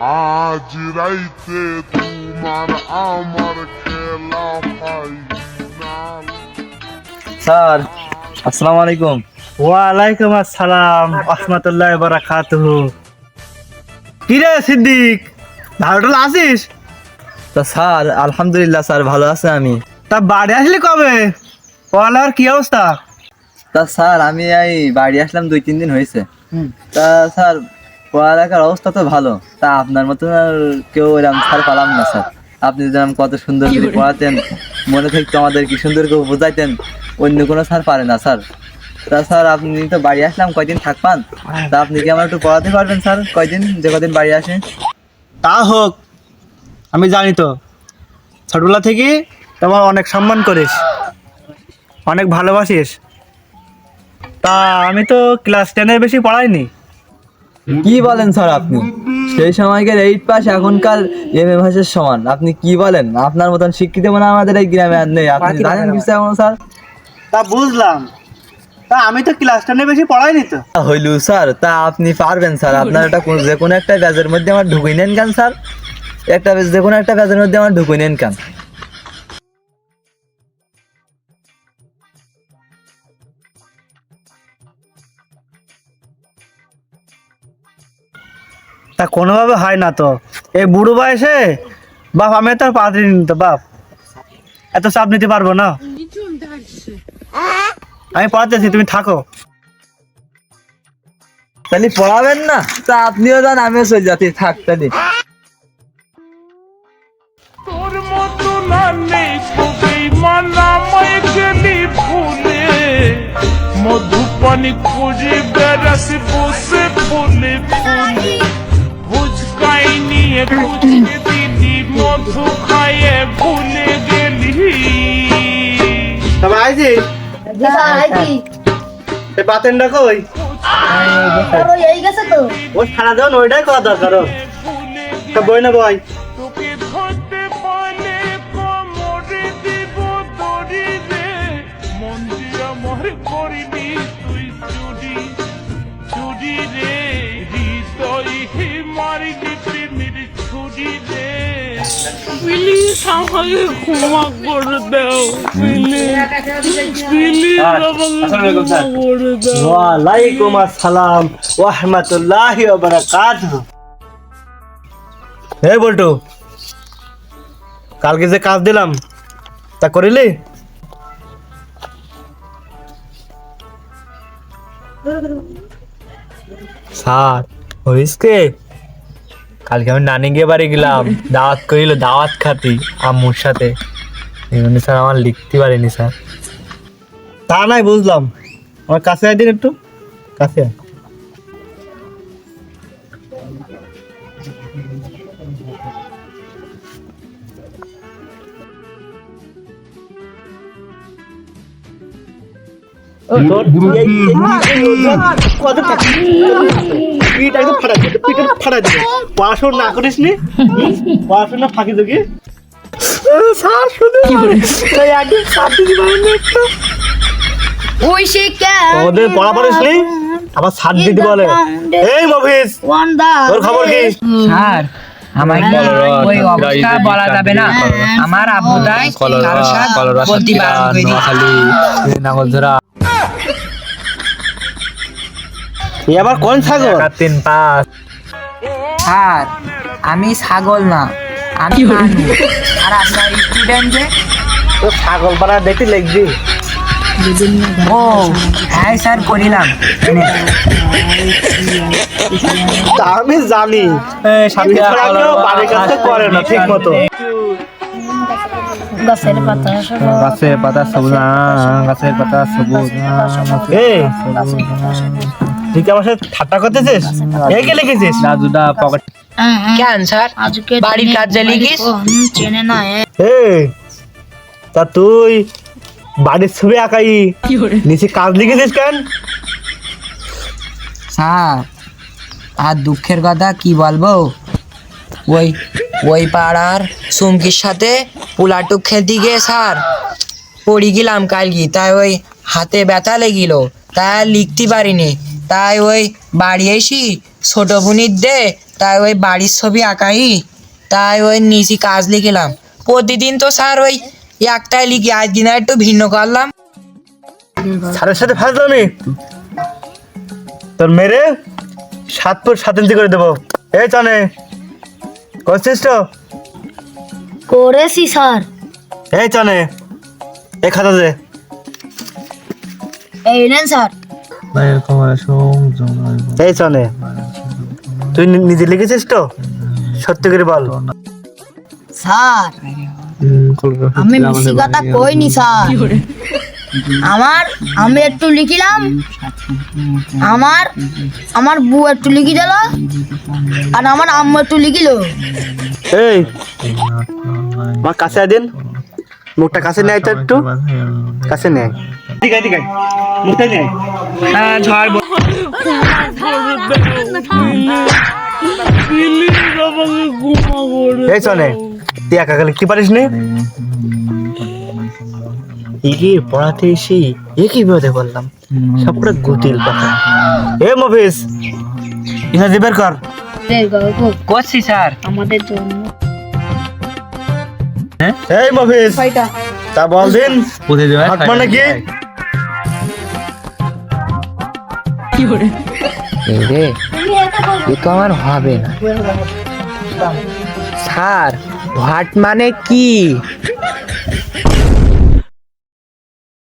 আজ রাইতে তোমার আমার খেলা ফাইনাল। স্যার আসসালামু আলাইকুম। ওয়ালাইকুম আসসালাম রাহমাতুল্লাহি ওয়া বারাকাতুহু। কি রে সিদ্দিক, ভালো আছিস? তা স্যার আলহামদুলিল্লাহ স্যার ভালো আছে আমি। তা বাড়ি আসলি কবে? পড়ালেখার কি অবস্থা? তা স্যার আমি এই বাড়ি আসলাম 2-3 দিন হয়েছে। তা স্যার পড়ালেখার অবস্থা তো ভালো, তা আপনার মতন আর কেউ এরকম স্যার পালাম না স্যার। আপনি যেরকম কত সুন্দর করে পড়াতেন, মনে থাকতো আমাদের কি সুন্দর করে বোঝাইতেন, অন্য কোনো স্যার পারে না স্যার। তা স্যার আপনি তো বাড়ি আসলাম, কয়দিন থাকবেন? তা আপনি কি আমার একটু পড়াতে পারবেন স্যার কয়দিন, যে কদিন বাড়ি আসেন? তা হোক, আমি জানি তো ছোটবেলা থেকে তোমার অনেক সম্মান করিস, অনেক ভালোবাসিস। তা আমি তো ক্লাস 10-এর বেশি পড়াইনি। কি বলেন স্যার আপনি? সেই সময়কার 8 পাস এখনকার এমএ ভাষার সমান। আপনি কি বলেন? আপনার মতন শিক্ষিত মনে হয় আমাদের এই গ্রামে আর নেই। আপনি জানেন কিছু এখন স্যার? তা বুঝলাম, তা আমি তো ক্লাস 10-এর বেশি পড়াইনি তো। হইলু স্যার, তা আপনি পারবেন স্যার। আপনার এটা যে কোনো একটা ব্যাচের মধ্যে আমার ঢুকিয়ে নেন কেন স্যার? একটা যে কোনো একটা ব্যাচের মধ্যে আমার ঢুকিয়ে নেন কেন? তা কোনোভাবে হয় না তো, এই বুড়ো বয়সে। বাপ আমি তো আর পারিনি তো বাপ, এত চাপ নিতে পারবো না। আমি পড়াতেছি, তুমি থাকো। তাহলে পড়াবেন না? তা আপনিও যান, আমিও চলে যাচ্ছি। থাক তাহলে। তোর মতো না নেই কবি মানামায় গেলি ফুলে, মধুপানি খুঁজে বেড়াস বসে ফুলে ফুলে, ফুচকাই নিয়ে খুঁজে দিদি মধু খাইয়ে ভুলে গেলি। তবে আইছি এই বাতেনটা কই? ও সারা দিন ওইটাই করা দরকার। তা বই না বই। তোকে ধরতে পারলে কোমরে দিব দড়ি রে, মন দিয়ে আমার করিনি তুই চুরি চুরি রে, হৃদয় মারিনি প্রেমের ছুরি রে। প্লিজ আমাকে ক্ষমা করে দাও, প্লিজ প্লিজ আমাকে ক্ষমা করে দাও। ওয়ালাইকুম আসসালাম ওয়া রাহমাতুল্লাহি ওয়া বারাকাতুহু। এই বল্টু, কালকে যে কাজ দিলাম তা করিলি? স্যার হইসকে কালকে আমি নানি গিয়ে বাড়ি গেলাম, দাওয়াত করিল, দাওয়াত খাতি আম্মুর সাথে। এই জন্য স্যার আমার লিখতে পারিনি স্যার। তা নাই বুঝলাম, আমার কাছে আয় দিন একটু, কাছে আয়। পড়াশোনা না করিস নি, পড়াশোনা ফাঁকি তোকে। ওদের পড়া পারিস নি, আবার ছাড় দিতে বলে। এই মফিজ, তোর খবর কি? স্যার আমার কি ওই অবস্থা বলা যাবে না। আমার আব্বু তাই কারো সাথে বলতে বারণ করে দিয়েছে। নাগলঝরা এ আবার কোন ছাগল? 3-5 স্যার আমি ছাগল না, আমি মানুষ। আর আপনার স্টুডেন্ট যে তো ছাগল পাড়া দেখতে লিখবি। ও হ্যাঁ স্যার করিলাম। তা আমি জানি সাথে ছাড়া কেউ বাড়ির কাছে করে না ঠিক মতো। গাছের পাতা গাছের পাতা সবুজ, গাছের পাতা সবুজ। এই তুই আমার সাথে ঠাট্টা করতেছিস? এই কে লিখেছিস? রাজুদা পকেট কেন স্যার বাড়ির কাজে লিখিস? চেনে না এই তা তুই বাড়ির ছবি আঁকাই নিচে কাজ লিখেছিস কেন? স্যার আর দুঃখের কথা কি বলবো, ওই ওই পাড়ার সুমকির সাথে পোলাটুক খেলতে গিয়ে স্যার পড়ে গেলাম কালকে, তাই ওই হাতে ব্যথা লেগিল, তাই আর লিখতে পারিনি। তাই ওই বাড়ি এসি ছোট বোনির দে, তাই ওই বাড়ির ছবি আঁকাই, তাই ওই নিচে কাজ লিখিলাম। প্রতিদিন তো স্যার ওই একটাই লিখি, আজ দিন একটু ভিন্ন করলাম। স্যারের সাথে ফাজলামি, তোর মেরে 7 ফুট 7 ইঞ্চি করে দেবো। এই চানে করছিস তো? করেছি স্যার। এই চানে এ খাতা দে। এই নেন স্যার। এই চানে তুই নিজে লিখেছিস তো? সত্যি করে বল। স্যার আমি মিশি কথা কইনি স্যার। আমি একটু লিখিলাম, আমার বউ একটু লিখি দিল, আর আমার আম্মু একটু লিখিল। এই আমার কাছে আয় দিন, মুখটা কাছে নেয় তো, একটু কাছে নেয়। ঠিক আছে, ঠিক আছে, মুখটা নেয়। হ্যাঁ ঝড় প্লিজ আমাকে ক্ষমা করে এই চলে, তুই একা গেলে কি পারিস নি? এগিয়ে পড়াতে এসে একই বিপদে বললাম, সবটা গুতিল কথা। এ মফিস, ইংরেজি বের কর। করছি স্যার। আমাদের জন্য এই মফিস, তা বল দিন বুঝে দেবে হাত মানে কি? এই রে, এ তো আমার হবে না স্যার। হোয়াট মানে কি?